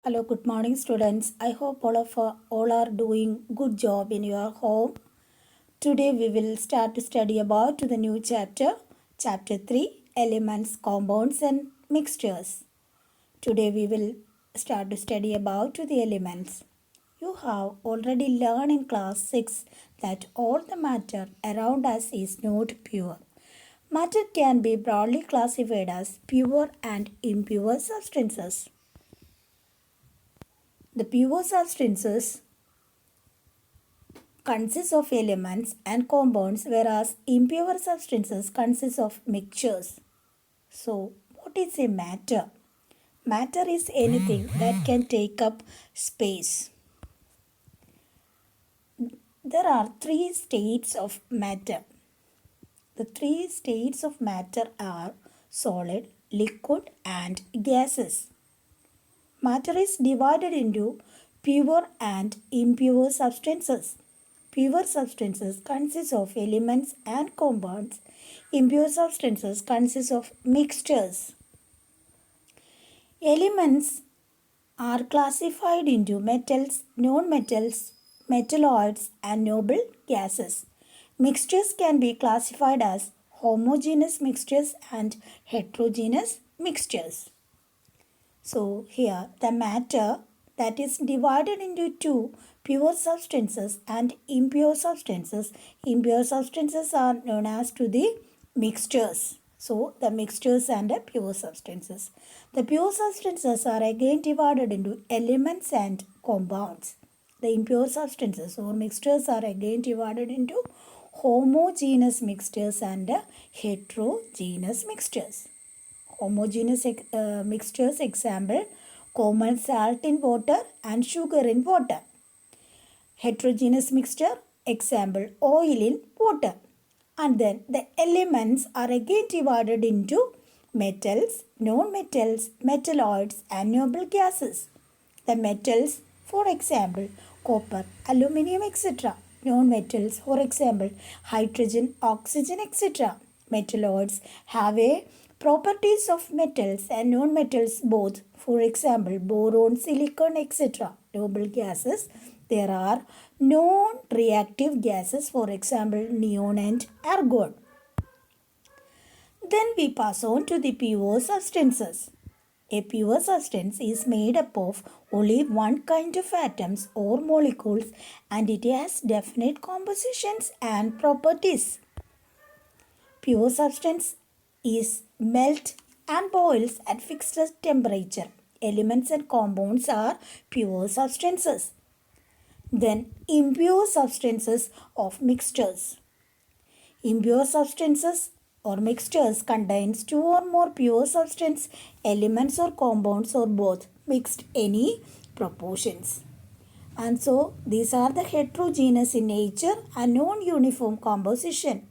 Hello, good morning, students. I hope all are doing good job in your home. Today we will start to study about the new chapter, chapter 3, elements, compounds and mixtures. Today we will start to study about the elements. You have already learned in class 6 that all the matter around us is not pure. Matter can be broadly classified as pure and impure substances. The pure substances consist of elements and compounds, whereas impure substances consist of mixtures. So, what is a matter? Matter is anything that can take up space. There are three states of matter. The three states of matter are solid, liquid, and gases. Matter is divided into pure and impure substances. Pure substances consist of elements and compounds. Impure substances consist of mixtures. Elements are classified into metals, non-metals, metalloids, and noble gases. Mixtures can be classified as homogeneous mixtures and heterogeneous mixtures. So here the matter that is divided into two pure substances and impure substances. Impure substances are known as to the mixtures. So the mixtures and the pure substances. The pure substances are again divided into elements and compounds. The impure substances or mixtures are again divided into homogeneous mixtures and heterogeneous mixtures. Homogeneous mixtures, example, common salt in water and sugar in water. Heterogeneous mixture, example, oil in water. And then the elements are again divided into metals, non-metals, metalloids and noble gases. The metals, for example, copper, aluminium, etc. Non-metals, for example, hydrogen, oxygen, etc. Metalloids have a properties of metals and non-metals both. For example, boron, silicon, etc. Noble gases. There are non-reactive gases, for example, neon and argon. Then we pass on to the pure substances. A pure substance is made up of only one kind of atoms or molecules and it has definite compositions and properties. Pure substance is melt and boils at fixed temperature. Elements and compounds are pure substances. Then impure substances of mixtures. Impure substances or mixtures contains two or more pure substance elements or compounds or both mixed any proportions. And so these are the heterogeneous in nature and non-uniform composition.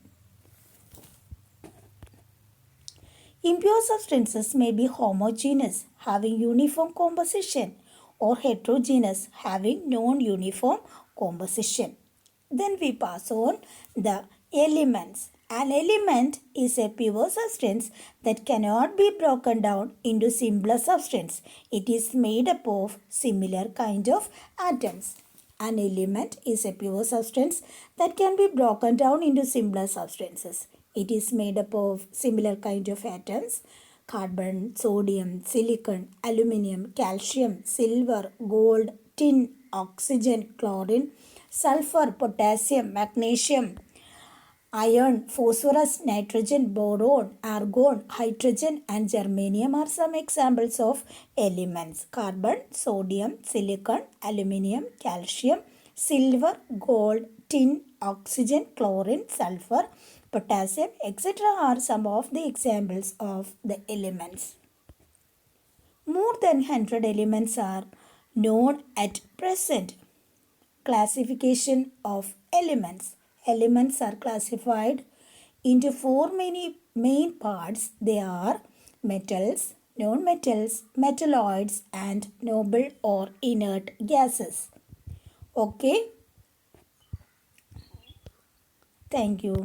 Impure substances may be homogeneous, having uniform composition, or heterogeneous, having non-uniform composition. Then we pass on the elements. An element is a pure substance that cannot be broken down into simpler substance. It is made up of similar kind of atoms. An element is a pure substance that can be broken down into simpler substances. It is made up of similar kind of atoms: carbon, sodium, silicon, aluminium, calcium, silver, gold, tin, oxygen, chlorine, sulfur, potassium, magnesium, iron, phosphorus, nitrogen, boron, argon, hydrogen and germanium are some examples of elements. Carbon, sodium, silicon, aluminium, calcium, silver, gold, tin, oxygen, chlorine, sulfur, potassium, etc. are some of the examples of the elements. More than 100 elements are known at present. Classification of elements. Elements are classified into four main parts. They are metals, non-metals, metalloids and noble or inert gases. Okay. Thank you.